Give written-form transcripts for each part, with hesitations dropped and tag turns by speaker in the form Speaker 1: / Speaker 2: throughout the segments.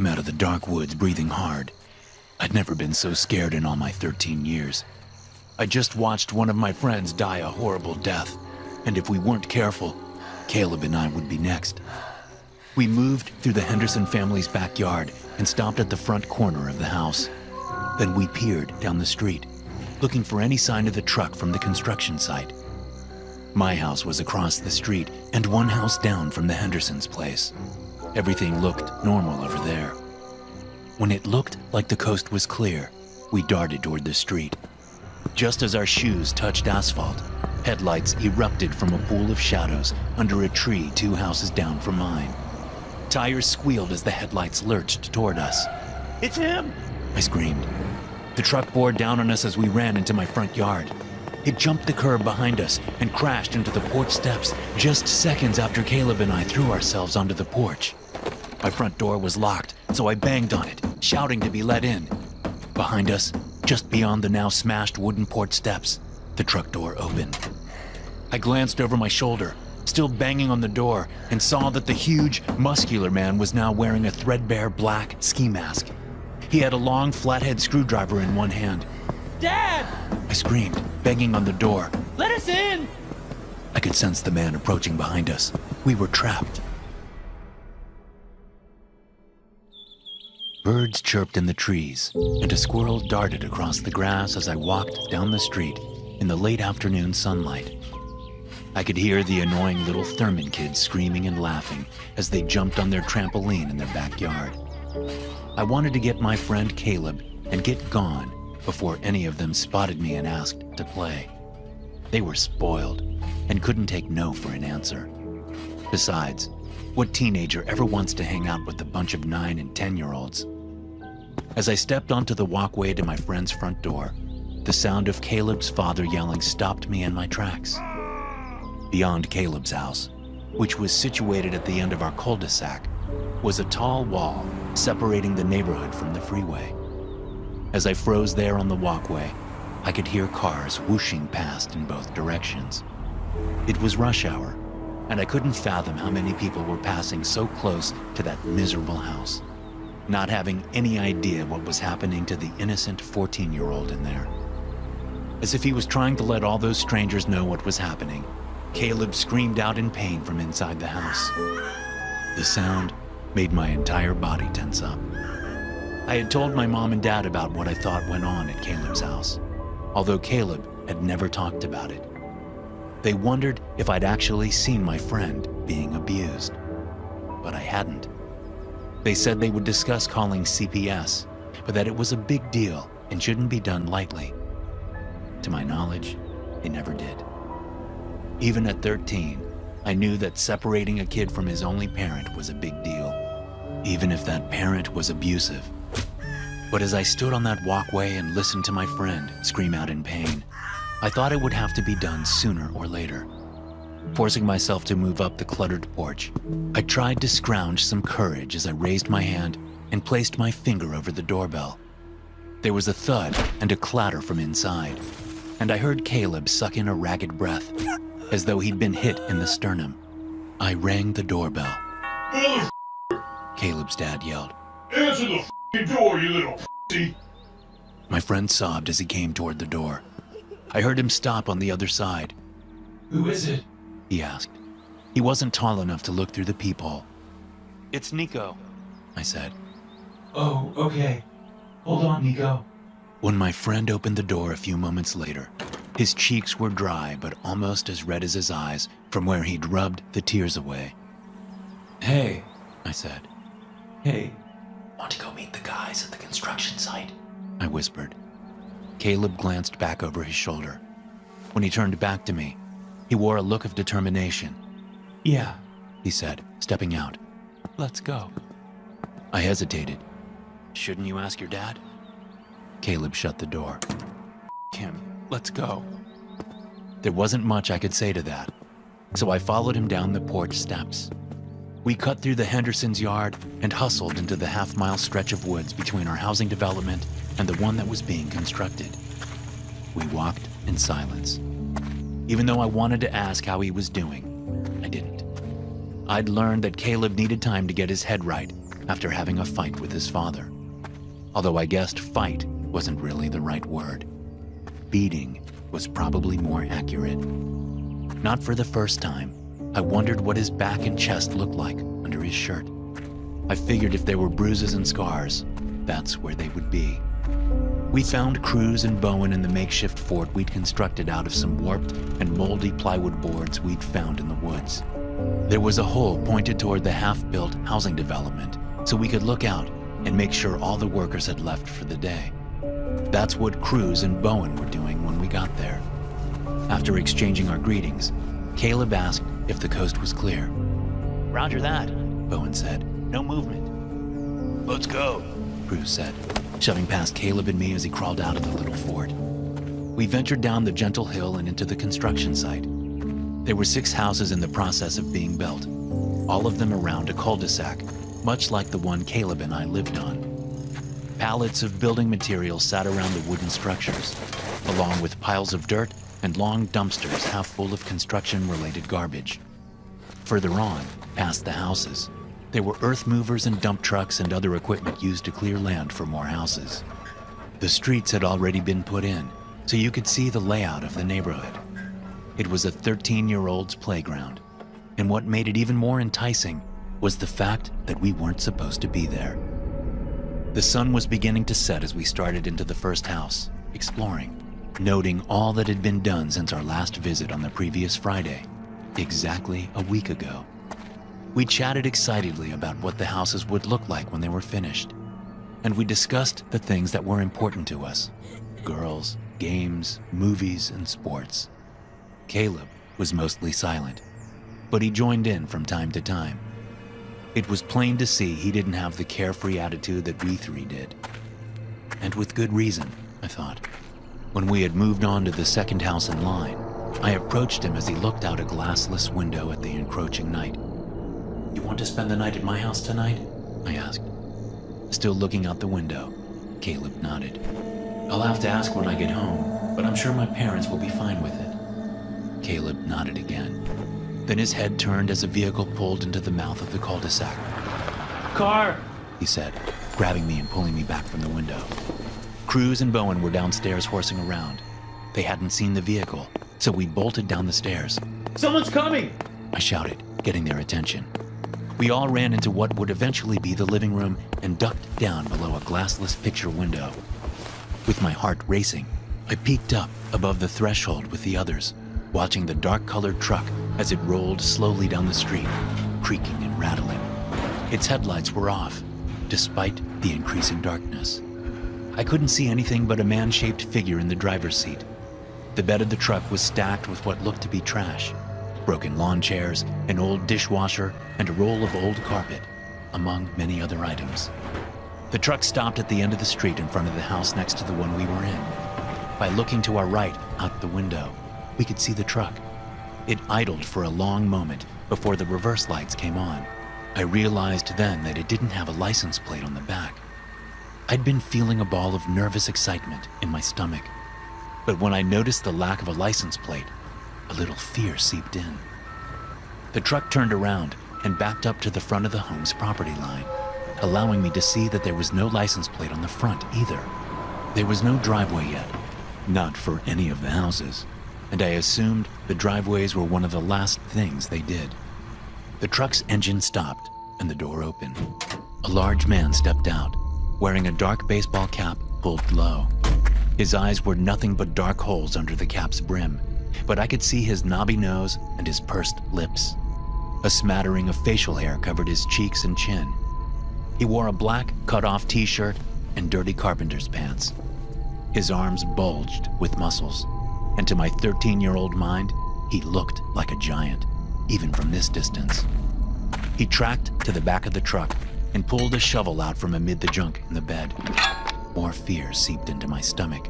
Speaker 1: came out of the dark woods breathing hard. I'd never been so scared in all my 13 years. I just watched one of my friends die a horrible death, and if we weren't careful, Caleb and I would be next. We moved through the Henderson family's backyard and stopped at the front corner of the house. Then we peered down the street, looking for any sign of the truck from the construction site. My house was across the street and one house down from the Hendersons' place. Everything looked normal over there. When it looked like the coast was clear, we darted toward the street. Just as our shoes touched asphalt, headlights erupted from a pool of shadows under a tree 2 houses down from mine. Tires squealed as the headlights lurched toward us.
Speaker 2: It's him!
Speaker 1: I screamed. The truck bore down on us as we ran into my front yard. It jumped the curb behind us and crashed into the porch steps just seconds after Caleb and I threw ourselves onto the porch. My front door was locked, so I banged on it, shouting to be let in. Behind us, just beyond the now smashed wooden porch steps, the truck door opened. I glanced over my shoulder, still banging on the door, and saw that the huge, muscular man was now wearing a threadbare black ski mask. He had a long, flathead screwdriver in one hand.
Speaker 2: Dad!
Speaker 1: I screamed, banging on the door.
Speaker 2: Let us in!
Speaker 1: I could sense the man approaching behind us. We were trapped. Birds chirped in the trees, and a squirrel darted across the grass as I walked down the street in the late afternoon sunlight. I could hear the annoying little Thurman kids screaming and laughing as they jumped on their trampoline in their backyard. I wanted to get my friend Caleb and get gone before any of them spotted me and asked to play. They were spoiled and couldn't take no for an answer. Besides, what teenager ever wants to hang out with a bunch of 9 and 10-year-olds? As I stepped onto the walkway to my friend's front door, the sound of Caleb's father yelling stopped me in my tracks. Beyond Caleb's house, which was situated at the end of our cul-de-sac, was a tall wall separating the neighborhood from the freeway. As I froze there on the walkway, I could hear cars whooshing past in both directions. It was rush hour, and I couldn't fathom how many people were passing so close to that miserable house, not having any idea what was happening to the innocent 14-year-old in there. As if he was trying to let all those strangers know what was happening, Caleb screamed out in pain from inside the house. The sound made my entire body tense up. I had told my mom and dad about what I thought went on at Caleb's house, although Caleb had never talked about it. They wondered if I'd actually seen my friend being abused, but I hadn't. They said they would discuss calling CPS, but that it was a big deal and shouldn't be done lightly. To my knowledge, they never did. Even at 13, I knew that separating a kid from his only parent was a big deal, even if that parent was abusive. But as I stood on that walkway and listened to my friend scream out in pain, I thought it would have to be done sooner or later. Forcing myself to move up the cluttered porch, I tried to scrounge some courage as I raised my hand and placed my finger over the doorbell. There was a thud and a clatter from inside, and I heard Caleb suck in a ragged breath, as though he'd been hit in the sternum. I rang the doorbell.
Speaker 3: Mother
Speaker 1: Caleb's dad yelled.
Speaker 3: Answer the f***ing door, you little f***y!
Speaker 1: My friend sobbed as he came toward the door. I heard him stop on the other side.
Speaker 4: Who is it?
Speaker 1: He asked. He wasn't tall enough to look through the peephole.
Speaker 2: It's Nico,
Speaker 1: I said.
Speaker 4: Oh, okay. Hold on, Nico.
Speaker 1: When my friend opened the door a few moments later, his cheeks were dry but almost as red as his eyes from where he'd rubbed the tears away.
Speaker 4: Hey,
Speaker 1: I said.
Speaker 4: hey.
Speaker 1: Want to go meet the guys at the construction site? I whispered. Caleb glanced back over his shoulder. When he turned back to me, he wore a look of determination.
Speaker 4: Yeah.
Speaker 1: He said, stepping out.
Speaker 2: let's go.
Speaker 1: I hesitated. Shouldn't you ask your dad? Caleb shut the door.
Speaker 2: Kim, let's go.
Speaker 1: There wasn't much I could say to that, so I followed him down the porch steps. We cut through the Hendersons' yard and hustled into the half-mile stretch of woods between our housing development and the one that was being constructed. We walked in silence. Even though I wanted to ask how he was doing, I didn't. I'd learned that Caleb needed time to get his head right after having a fight with his father. Although I guessed fight wasn't really the right word. Beating was probably more accurate. Not for the first time, I wondered what his back and chest looked like under his shirt. I figured if there were bruises and scars, that's where they would be. We found Cruz and Bowen in the makeshift fort we'd constructed out of some warped and moldy plywood boards we'd found in the woods. There was a hole pointed toward the half-built housing development, so we could look out and make sure all the workers had left for the day. That's what Cruz and Bowen were doing when we got there. After exchanging our greetings, Caleb asked if the coast was clear.
Speaker 2: Roger that.
Speaker 1: Bowen said.
Speaker 2: No movement.
Speaker 3: Let's go.
Speaker 1: Cruz said, shoving past Caleb and me as he crawled out of the little fort. We ventured down the gentle hill and into the construction site. There were 6 houses in the process of being built, all of them around a cul-de-sac, much like the one Caleb and I lived on. Pallets of building materials sat around the wooden structures, along with piles of dirt and long dumpsters half full of construction-related garbage. Further on, past the houses, there were earth movers and dump trucks and other equipment used to clear land for more houses. The streets had already been put in, so you could see the layout of the neighborhood. It was a 13-year-old's playground, and what made it even more enticing was the fact that we weren't supposed to be there. The sun was beginning to set as we started into the first house, exploring, noting all that had been done since our last visit on the previous Friday, exactly a week ago. We chatted excitedly about what the houses would look like when they were finished, and we discussed the things that were important to us: girls, games, movies, and sports. Caleb was mostly silent, but he joined in from time to time. It was plain to see he didn't have the carefree attitude that we 3 did. And with good reason, I thought. When we had moved on to the second house in line, I approached him as he looked out a glassless window at the encroaching night. "You want to spend the night at my house tonight?" I asked. Still looking out the window, Caleb nodded. "I'll have to ask when I get home, but I'm sure my parents will be fine with it." Caleb nodded again. Then his head turned as a vehicle pulled into the mouth of the cul-de-sac.
Speaker 2: Car!
Speaker 1: He said, grabbing me and pulling me back from the window. Cruz and Bowen were downstairs horsing around. They hadn't seen the vehicle, so we bolted down the stairs.
Speaker 2: Someone's coming!
Speaker 1: I shouted, getting their attention. We all ran into what would eventually be the living room and ducked down below a glassless picture window. With my heart racing, I peeked up above the threshold with the others, watching the dark-colored truck as it rolled slowly down the street, creaking and rattling. Its headlights were off, despite the increasing darkness. I couldn't see anything but a man-shaped figure in the driver's seat. The bed of the truck was stacked with what looked to be trash: broken lawn chairs, an old dishwasher, and a roll of old carpet, among many other items. The truck stopped at the end of the street in front of the house next to the one we were in. By looking to our right, out the window, we could see the truck. It idled for a long moment before the reverse lights came on. I realized then that it didn't have a license plate on the back. I'd been feeling a ball of nervous excitement in my stomach, but when I noticed the lack of a license plate, a little fear seeped in. The truck turned around and backed up to the front of the home's property line, allowing me to see that there was no license plate on the front either. There was no driveway yet, not for any of the houses, and I assumed the driveways were one of the last things they did. The truck's engine stopped and the door opened. A large man stepped out, wearing a dark baseball cap pulled low. His eyes were nothing but dark holes under the cap's brim, but I could see his knobby nose and his pursed lips. A smattering of facial hair covered his cheeks and chin. He wore a black, cut-off t-shirt and dirty carpenter's pants. His arms bulged with muscles, and to my 13-year-old mind, he looked like a giant, even from this distance. He tracked to the back of the truck and pulled a shovel out from amid the junk in the bed. More fear seeped into my stomach.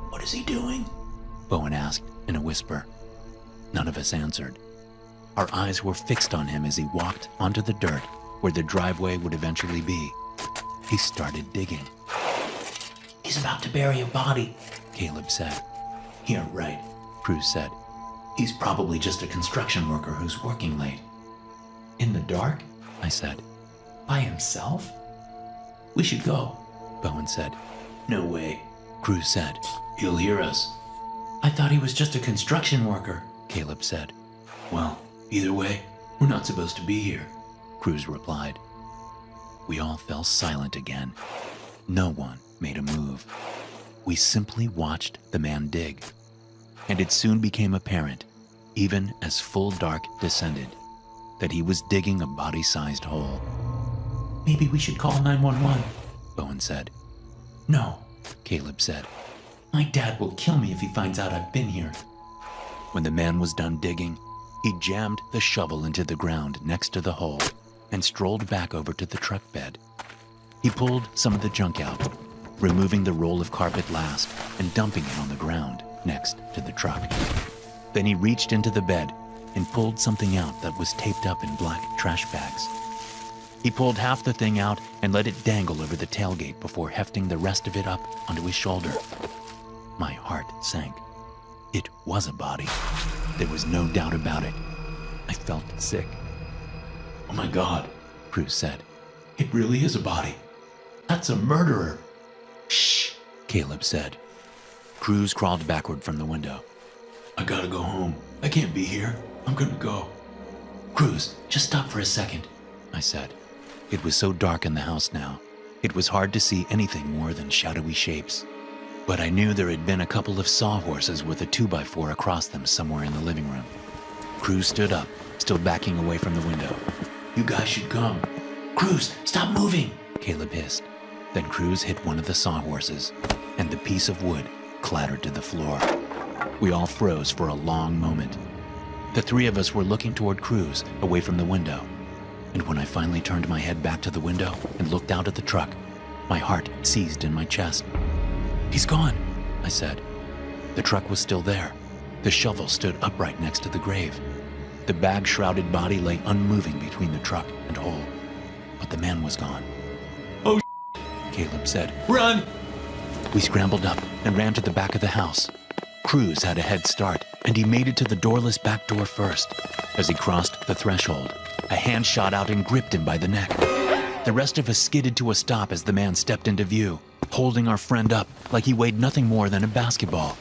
Speaker 1: "What is he doing?" Bowen asked in a whisper. None of us answered. Our eyes were fixed on him as he walked onto the dirt where the driveway would eventually be. He started digging. "He's about to bury a body," Caleb said. "You're right," Cruz said. "He's probably just a construction worker who's working late." "In the dark?" I said.
Speaker 4: By himself? We should go,
Speaker 1: Bowen said.
Speaker 2: No way.
Speaker 1: Cruz said.
Speaker 2: He'll hear us.
Speaker 4: I thought he was just a construction worker.
Speaker 1: Caleb said.
Speaker 2: Well, either way, we're not supposed to be here.
Speaker 1: Cruz replied. We all fell silent again. No one made a move. We simply watched the man dig. And it soon became apparent, even as full dark descended, that he was digging a body-sized hole.
Speaker 4: Maybe we should call 911.
Speaker 1: Bowen said.
Speaker 4: No,
Speaker 1: Caleb said.
Speaker 4: my dad will kill me if he finds out I've been here.
Speaker 1: When the man was done digging, he jammed the shovel into the ground next to the hole and strolled back over to the truck bed. He pulled some of the junk out, removing the roll of carpet last and dumping it on the ground next to the truck. Then he reached into the bed and pulled something out that was taped up in black trash bags. He pulled half the thing out and let it dangle over the tailgate before hefting the rest of it up onto his shoulder. My heart sank. It was a body. There was no doubt about it. I felt sick.
Speaker 2: Oh my God,
Speaker 1: Cruz said.
Speaker 2: it really is a body. That's a murderer.
Speaker 1: Shh, Caleb said. Cruz crawled backward from the window.
Speaker 2: I gotta go home. I can't be here. I'm gonna go.
Speaker 1: Cruz, just stop for a second, I said. It was so dark in the house now, it was hard to see anything more than shadowy shapes. But I knew there had been a couple of sawhorses with a 2x4 across them somewhere in the living room. Cruz stood up, still backing away from the window.
Speaker 2: You guys should come.
Speaker 4: Cruz, stop moving!
Speaker 1: Caleb hissed. Then Cruz hit one of the sawhorses, and the piece of wood clattered to the floor. We all froze for a long moment. The three of us were looking toward Cruz, away from the window. And when I finally turned my head back to the window and looked out at the truck, my heart seized in my chest. He's gone, I said. The truck was still there. The shovel stood upright next to the grave. The bag-shrouded body lay unmoving between the truck and hole. But the man was gone.
Speaker 2: Oh,
Speaker 1: Caleb said.
Speaker 2: Run!
Speaker 1: We scrambled up and ran to the back of the house. Cruz had a head start, and he made it to the doorless back door first. As he crossed the threshold, a hand shot out and gripped him by the neck. The rest of us skidded to a stop as the man stepped into view, holding our friend up like he weighed nothing more than a basketball.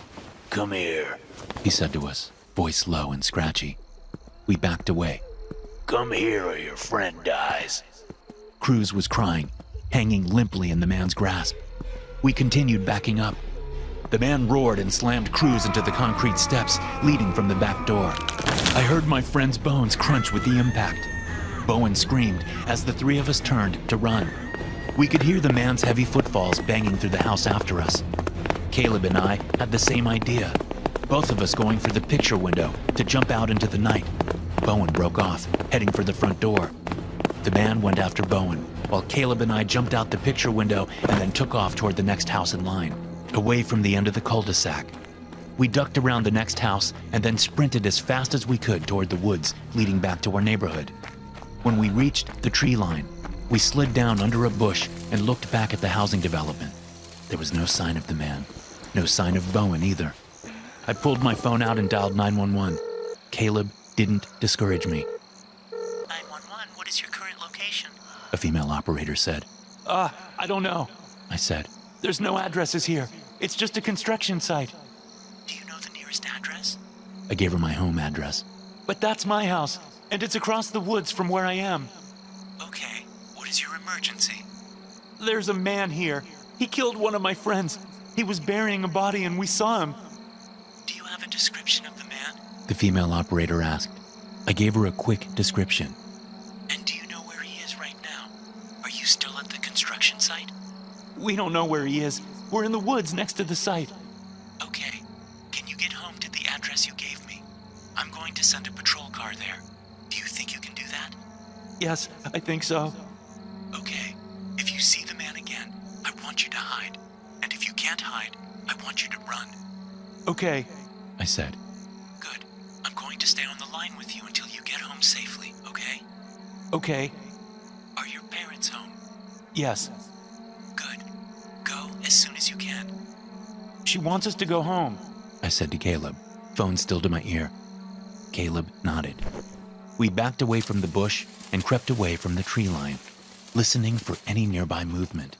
Speaker 2: Come here.
Speaker 1: He said to us, voice low and scratchy. We backed away.
Speaker 2: Come here or your friend dies.
Speaker 1: Cruz was crying, hanging limply in the man's grasp. We continued backing up. The man roared and slammed Cruz into the concrete steps leading from the back door. I heard my friend's bones crunch with the impact. Bowen screamed as the three of us turned to run. We could hear the man's heavy footfalls banging through the house after us. Caleb and I had the same idea, both of us going for the picture window to jump out into the night. Bowen broke off, heading for the front door. The man went after Bowen, while Caleb and I jumped out the picture window and then took off toward the next house in line, away from the end of the cul-de-sac. We ducked around the next house and then sprinted as fast as we could toward the woods leading back to our neighborhood. When we reached the tree line, we slid down under a bush and looked back at the housing development. There was no sign of the man, no sign of Bowen either. I pulled my phone out and dialed 911. Caleb didn't discourage me.
Speaker 5: 911, what is your current location?
Speaker 1: A female operator said.
Speaker 2: I don't know.
Speaker 1: I said.
Speaker 2: There's no addresses here. It's just a construction site.
Speaker 5: Do you know the nearest address?
Speaker 1: I gave her my home address.
Speaker 2: But that's my house, and it's across the woods from where I am.
Speaker 5: Okay, what is your emergency?
Speaker 2: There's a man here. He killed one of my friends. He was burying a body and we saw him.
Speaker 5: Do you have a description of the man?
Speaker 1: The female operator asked. I gave her a quick description.
Speaker 5: And do you know where he is right now? Are you still at the construction site?
Speaker 2: We don't know where he is. We're in the woods next to the site.
Speaker 5: Okay, can you get home to the address you gave me? I'm going to send a patrol car there. Do you think you can do that?
Speaker 2: Yes, I think so.
Speaker 5: Okay, if you see the man again, I want you to hide. And if you can't hide, I want you to run.
Speaker 2: Okay.
Speaker 1: I said.
Speaker 5: Good. I'm going to stay on the line with you until you get home safely, okay?
Speaker 2: Okay.
Speaker 5: Are your parents home?
Speaker 2: Yes.
Speaker 5: Good. Go as soon as you can.
Speaker 2: She wants us to go home.
Speaker 1: I said to Caleb, phone still to my ear. Caleb nodded. We backed away from the bush and crept away from the tree line. listening for any nearby movement.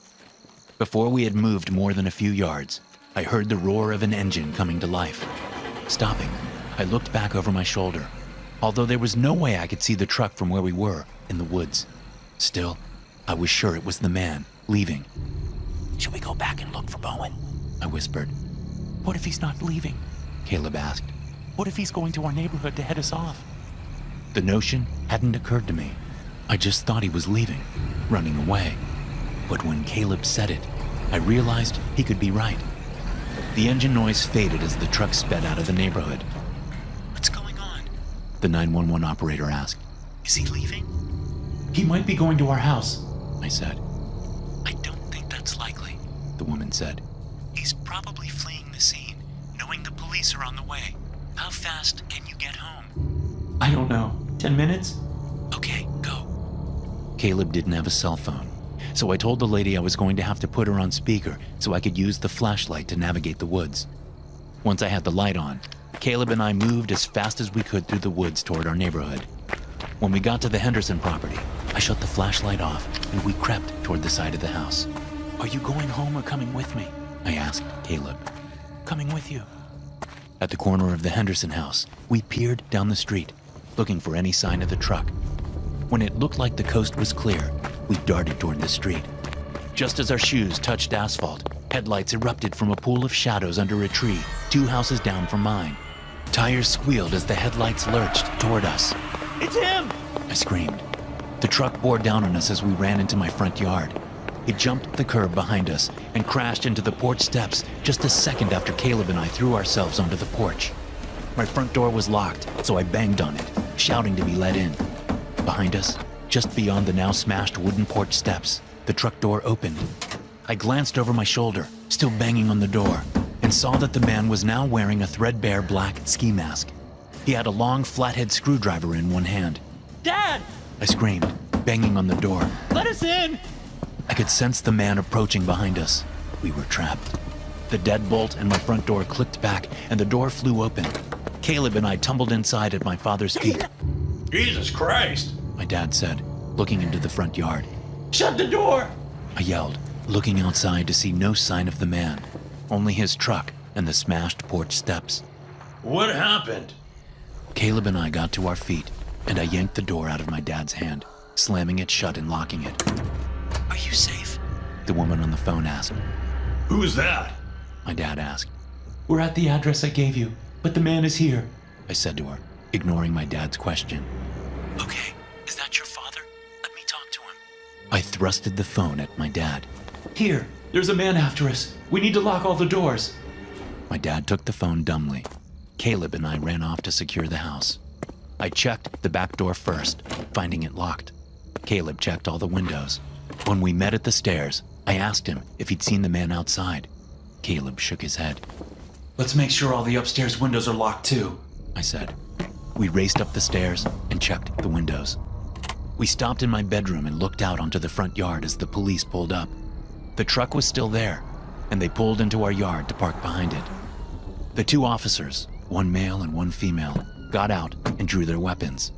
Speaker 1: Before we had moved more than a few yards, I heard the roar of an engine coming to life. Stopping, I looked back over my shoulder, although there was no way I could see the truck from where we were in the woods. Still, I was sure it was the man, leaving.
Speaker 5: Should we go back and look for Bowen?
Speaker 1: I whispered.
Speaker 2: What if he's not leaving?
Speaker 1: Caleb asked.
Speaker 2: What if he's going to our neighborhood to head us off?
Speaker 1: The notion hadn't occurred to me. I just thought he was leaving, running away. But when Caleb said it, I realized he could be right. The engine noise faded as the truck sped out of the neighborhood.
Speaker 5: What's going on?
Speaker 1: The 911 operator asked.
Speaker 5: Is he leaving?
Speaker 2: He might be going to our house,
Speaker 1: I said.
Speaker 5: I don't think that's likely.
Speaker 1: The woman said.
Speaker 5: He's probably fleeing the scene, knowing the police are on the way. How fast can you get home?
Speaker 2: I don't know. 10 minutes?
Speaker 5: Okay, go.
Speaker 1: Caleb didn't have a cell phone, so I told the lady I was going to have to put her on speaker so I could use the flashlight to navigate the woods. Once I had the light on, Caleb and I moved as fast as we could through the woods toward our neighborhood. When we got to the Henderson property, I shut the flashlight off and we crept toward the side of the house.
Speaker 2: Are you going home or coming with me?
Speaker 1: I asked Caleb.
Speaker 2: Coming with you.
Speaker 1: At the corner of the Henderson house, we peered down the street, looking for any sign of the truck. When it looked like the coast was clear, we darted toward the street. Just as our shoes touched asphalt, headlights erupted from a pool of shadows under a tree 2 houses down from mine. Tires squealed as the headlights lurched toward us.
Speaker 2: It's him!
Speaker 1: I screamed. The truck bore down on us as we ran into my front yard. It jumped the curb behind us and crashed into the porch steps just a second after Caleb and I threw ourselves onto the porch. My front door was locked, so I banged on it, shouting to be let in. Behind us, just beyond the now smashed wooden porch steps, the truck door opened. I glanced over my shoulder, still banging on the door, and saw that the man was now wearing a threadbare black ski mask. He had a long flathead screwdriver in one hand.
Speaker 2: Dad!
Speaker 1: I screamed, banging on the door.
Speaker 2: Let us in!
Speaker 1: I could sense the man approaching behind us. We were trapped. The deadbolt and my front door clicked back, and the door flew open. Caleb and I tumbled inside at my father's feet.
Speaker 3: Jesus Christ!
Speaker 1: My dad said, looking into the front yard.
Speaker 2: Shut the door!
Speaker 1: I yelled, looking outside to see no sign of the man, only his truck and the smashed porch steps.
Speaker 3: What happened?
Speaker 1: Caleb and I got to our feet, and I yanked the door out of my dad's hand, slamming it shut and locking it.
Speaker 5: Are you safe?
Speaker 1: The woman on the phone asked.
Speaker 3: Who's that?
Speaker 1: My dad asked.
Speaker 2: We're at the address I gave you, but the man is here.
Speaker 1: I said to her, ignoring my dad's question.
Speaker 5: Okay, is that your father? Let me talk to him.
Speaker 1: I thrusted the phone at my dad.
Speaker 2: Here, there's a man after us. We need to lock all the doors.
Speaker 1: My dad took the phone dumbly. Caleb and I ran off to secure the house. I checked the back door first, finding it locked. Caleb checked all the windows. When we met at the stairs, I asked him if he'd seen the man outside. Caleb shook his head.
Speaker 2: Let's make sure all the upstairs windows are locked too,
Speaker 1: I said. We raced up the stairs and checked the windows. We stopped in my bedroom and looked out onto the front yard as the police pulled up. The truck was still there, and they pulled into our yard to park behind it. The 2 officers, one male and one female, got out and drew their weapons.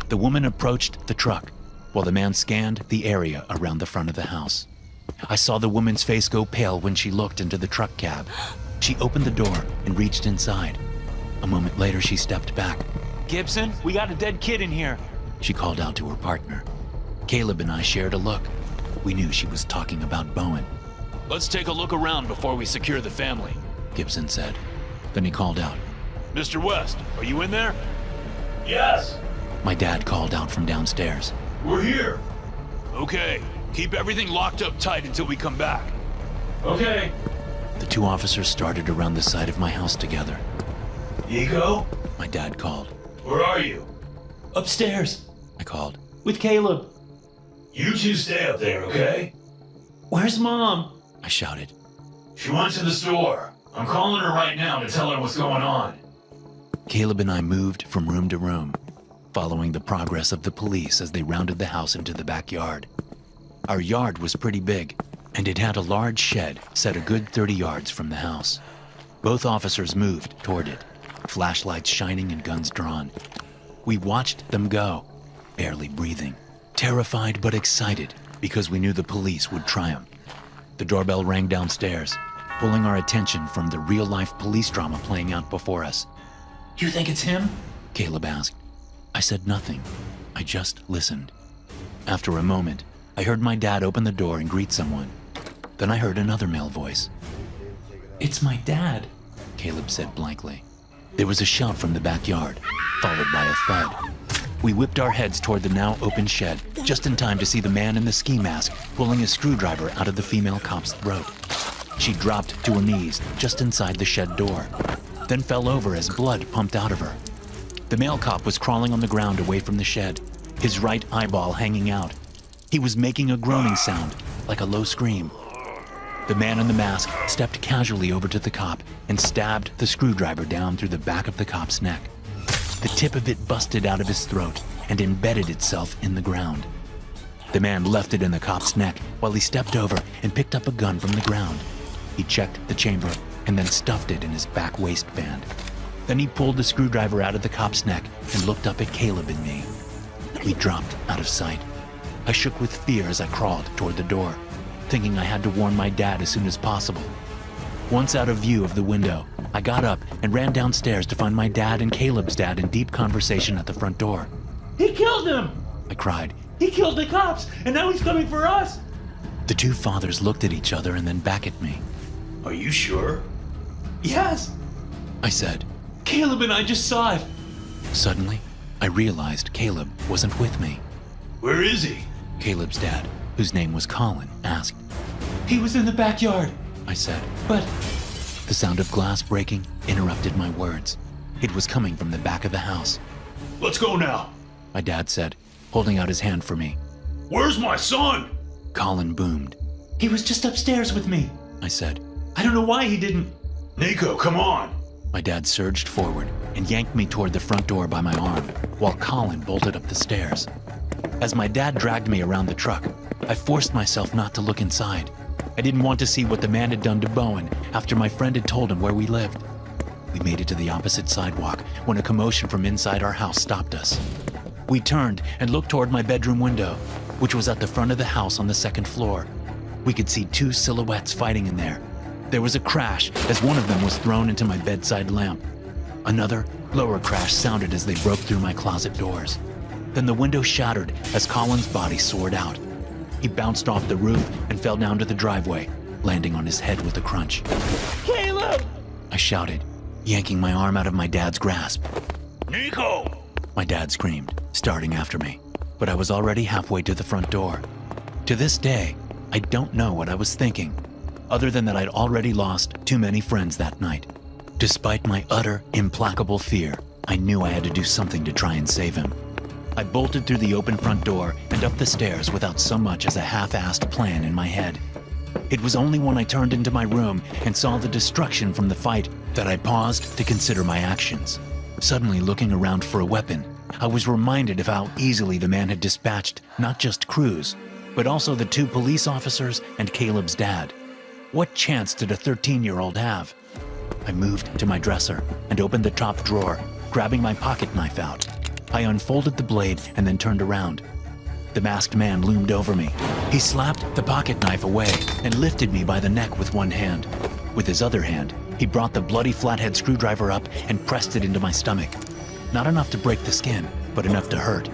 Speaker 1: The woman approached the truck, while the man scanned the area around the front of the house. I saw the woman's face go pale when she looked into the truck cab. She opened the door and reached inside. A moment later, she stepped back.
Speaker 2: Gibson, we got a dead kid in here.
Speaker 1: She called out to her partner. Caleb and I shared a look. We knew she was talking about Bowen.
Speaker 3: Let's take a look around before we secure the family.
Speaker 1: Gibson said. Then he called out.
Speaker 3: Mr. West, are you in there? Yes.
Speaker 1: My dad called out from downstairs.
Speaker 3: We're here. Okay, keep everything locked up tight until we come back. Okay.
Speaker 1: The 2 officers started around the side of my house together.
Speaker 3: Nico?
Speaker 1: My dad called.
Speaker 3: Where are you?
Speaker 2: Upstairs,
Speaker 1: I called.
Speaker 2: with Caleb.
Speaker 3: You 2 stay up there, okay?
Speaker 2: Where's Mom?
Speaker 1: I shouted.
Speaker 3: She went to the store. I'm calling her right now to tell her what's going on.
Speaker 1: Caleb and I moved from room to room, following the progress of the police as they rounded the house into the backyard. Our yard was pretty big, and it had a large shed set a good 30 yards from the house. Both officers moved toward it, flashlights shining and guns drawn. We watched them go, barely breathing, terrified but excited because we knew the police would triumph. The doorbell rang downstairs, pulling our attention from the real-life police drama playing out before us.
Speaker 4: You think it's him?
Speaker 1: Caleb asked. I said nothing. I just listened. After a moment, I heard my dad open the door and greet someone. Then I heard another male voice.
Speaker 4: It's my dad,
Speaker 1: Caleb said blankly. There was a shout from the backyard, followed by a thud. We whipped our heads toward the now open shed, just in time to see the man in the ski mask pulling a screwdriver out of the female cop's throat. She dropped to her knees just inside the shed door, then fell over as blood pumped out of her. The male cop was crawling on the ground away from the shed, his right eyeball hanging out. He was making a groaning sound, like a low scream. The man in the mask stepped casually over to the cop and stabbed the screwdriver down through the back of the cop's neck. The tip of it busted out of his throat and embedded itself in the ground. The man left it in the cop's neck while he stepped over and picked up a gun from the ground. He checked the chamber and then stuffed it in his back waistband. Then he pulled the screwdriver out of the cop's neck and looked up at Caleb and me. We dropped out of sight. I shook with fear as I crawled toward the door, thinking I had to warn my dad as soon as possible. Once out of view of the window, I got up and ran downstairs to find my dad and Caleb's dad in deep conversation at the front door.
Speaker 4: He killed him!
Speaker 1: I cried.
Speaker 4: He killed the cops, and now he's coming for us!
Speaker 1: The two fathers looked at each other and then back at me.
Speaker 3: Are you sure?
Speaker 4: Yes!
Speaker 1: I said.
Speaker 4: Caleb and I just saw it.
Speaker 1: Suddenly, I realized Caleb wasn't with me.
Speaker 3: Where is he?
Speaker 1: Caleb's dad, whose name was Colin, asked.
Speaker 4: He was in the backyard,
Speaker 1: I said.
Speaker 4: but
Speaker 1: The sound of glass breaking interrupted my words. It was coming from the back of the house.
Speaker 3: Let's go now.
Speaker 1: My dad said, holding out his hand for me.
Speaker 3: Where's my son?
Speaker 1: Colin boomed.
Speaker 4: he was just upstairs with me.
Speaker 1: I said.
Speaker 4: I don't know why he didn't.
Speaker 3: Nico, come on.
Speaker 1: My dad surged forward and yanked me toward the front door by my arm, while Colin bolted up the stairs. As my dad dragged me around the truck, I forced myself not to look inside. I didn't want to see what the man had done to Bowen after my friend had told him where we lived. We made it to the opposite sidewalk when a commotion from inside our house stopped us. We turned and looked toward my bedroom window, which was at the front of the house on the second floor. We could see two silhouettes fighting in there. There was a crash as one of them was thrown into my bedside lamp. Another, lower crash sounded as they broke through my closet doors. Then the window shattered as Colin's body soared out. He bounced off the roof and fell down to the driveway, landing on his head with a crunch.
Speaker 4: Caleb!
Speaker 1: I shouted, yanking my arm out of my dad's grasp.
Speaker 3: Nico!
Speaker 1: My dad screamed, starting after me, but I was already halfway to the front door. To this day, I don't know what I was thinking, other than that I'd already lost too many friends that night. Despite my utter, implacable fear, I knew I had to do something to try and save him. I bolted through the open front door and up the stairs without so much as a half-assed plan in my head. It was only when I turned into my room and saw the destruction from the fight that I paused to consider my actions. Suddenly looking around for a weapon, I was reminded of how easily the man had dispatched not just Cruz, but also the two police officers and Caleb's dad. What chance did a 13-year-old have? I moved to my dresser and opened the top drawer, grabbing my pocket knife out. I unfolded the blade and then turned around. The masked man loomed over me. He slapped the pocket knife away and lifted me by the neck with one hand. With his other hand, he brought the bloody flathead screwdriver up and pressed it into my stomach. Not enough to break the skin, but enough to hurt.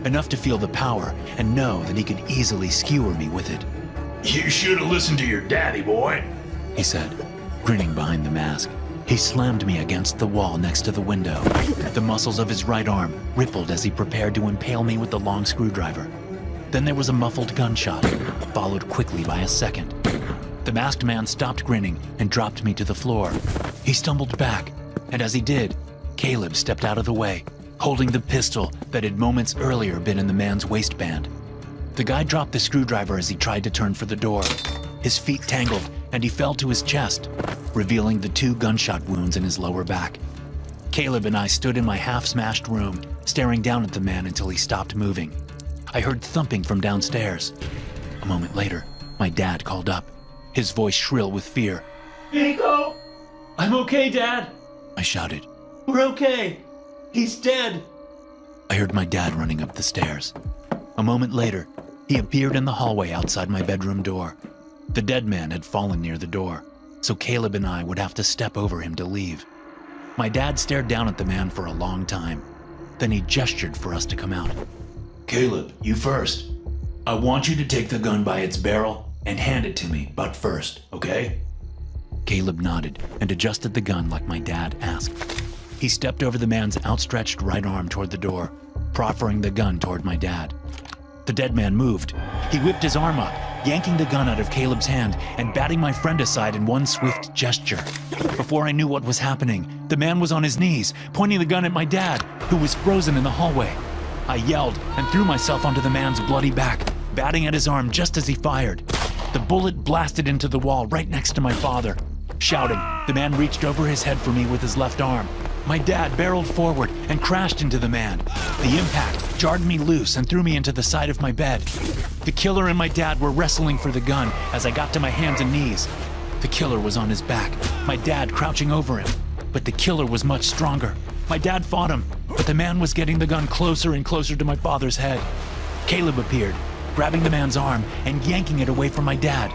Speaker 1: Enough to feel the power and know that he could easily skewer me with it.
Speaker 3: You should have listened to your daddy, boy.
Speaker 1: He said, grinning behind the mask. He slammed me against the wall next to the window. The muscles of his right arm rippled as he prepared to impale me with the long screwdriver. Then there was a muffled gunshot, followed quickly by a second. The masked man stopped grinning and dropped me to the floor. He stumbled back, and as he did, Caleb stepped out of the way, holding the pistol that had moments earlier been in the man's waistband. The guy dropped the screwdriver as he tried to turn for the door. His feet tangled, and he fell to his chest, revealing the 2 gunshot wounds in his lower back. Caleb and I stood in my half-smashed room, staring down at the man until he stopped moving. I heard thumping from downstairs. A moment later, my dad called up, his voice shrill with fear.
Speaker 4: Nico! I'm okay, Dad.
Speaker 1: I shouted.
Speaker 4: We're okay. He's dead.
Speaker 1: I heard my dad running up the stairs. A moment later, He appeared in the hallway outside my bedroom door. The dead man had fallen near the door, so Caleb and I would have to step over him to leave. My dad stared down at the man for a long time. Then he gestured for us to come out.
Speaker 5: Caleb, you first. I want you to take the gun by its barrel and hand it to me, butt first, okay?
Speaker 1: Caleb nodded and adjusted the gun like my dad asked. He stepped over the man's outstretched right arm toward the door, proffering the gun toward my dad. The dead man moved. He whipped his arm up, yanking the gun out of Caleb's hand and batting my friend aside in one swift gesture. Before I knew what was happening, the man was on his knees, pointing the gun at my dad, who was frozen in the hallway. I yelled and threw myself onto the man's bloody back, batting at his arm just as he fired. The bullet blasted into the wall right next to my father. Shouting, the man reached over his head for me with his left arm. My dad barreled forward and crashed into the man. The impact jarred me loose and threw me into the side of my bed. The killer and my dad were wrestling for the gun as I got to my hands and knees. The killer was on his back, my dad crouching over him. But the killer was much stronger. My dad fought him, but the man was getting the gun closer and closer to my father's head. Caleb appeared, grabbing the man's arm and yanking it away from my dad.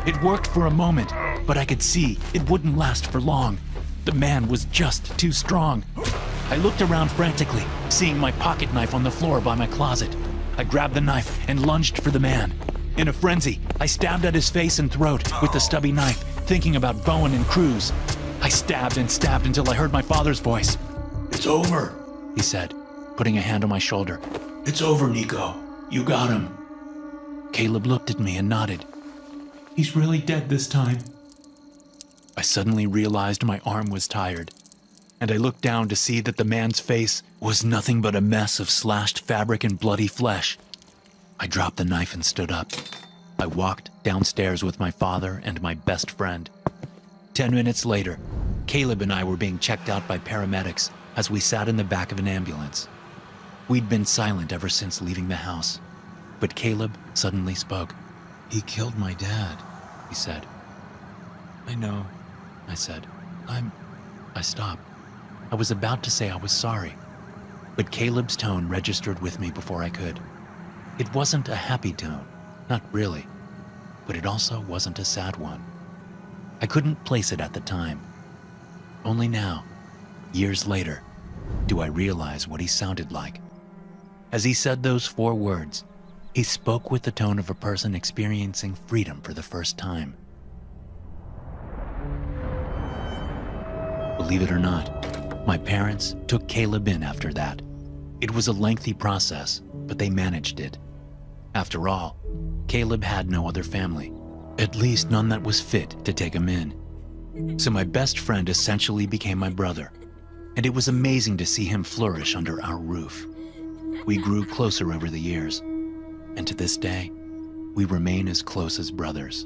Speaker 1: It worked for a moment, but I could see it wouldn't last for long. The man was just too strong. I looked around frantically, seeing my pocket knife on the floor by my closet. I grabbed the knife and lunged for the man. In a frenzy, I stabbed at his face and throat with the stubby knife, thinking about Bowen and Cruz. I stabbed and stabbed until I heard my father's voice.
Speaker 5: It's over,
Speaker 1: He said, putting a hand on my shoulder.
Speaker 5: It's over, Nico. You got him.
Speaker 1: Caleb looked at me and nodded.
Speaker 4: He's really dead this time.
Speaker 1: I suddenly realized my arm was tired, and I looked down to see that the man's face was nothing but a mess of slashed fabric and bloody flesh. I dropped the knife and stood up. I walked downstairs with my father and my best friend. 10 minutes later, Caleb and I were being checked out by paramedics as we sat in the back of an ambulance. We'd been silent ever since leaving the house, but Caleb suddenly spoke.
Speaker 2: He killed my dad,
Speaker 1: He said.
Speaker 2: I know.
Speaker 1: I said. I stopped. I was about to say I was sorry, but Caleb's tone registered with me before I could. It wasn't a happy tone, not really, but it also wasn't a sad one. I couldn't place it at the time. Only now, years later, do I realize what he sounded like. As he said those 4 words, he spoke with the tone of a person experiencing freedom for the first time. Believe it or not, my parents took Caleb in after that. It was a lengthy process, but they managed it. After all, Caleb had no other family, at least none that was fit to take him in. So my best friend essentially became my brother, and it was amazing to see him flourish under our roof. We grew closer over the years, and to this day, we remain as close as brothers.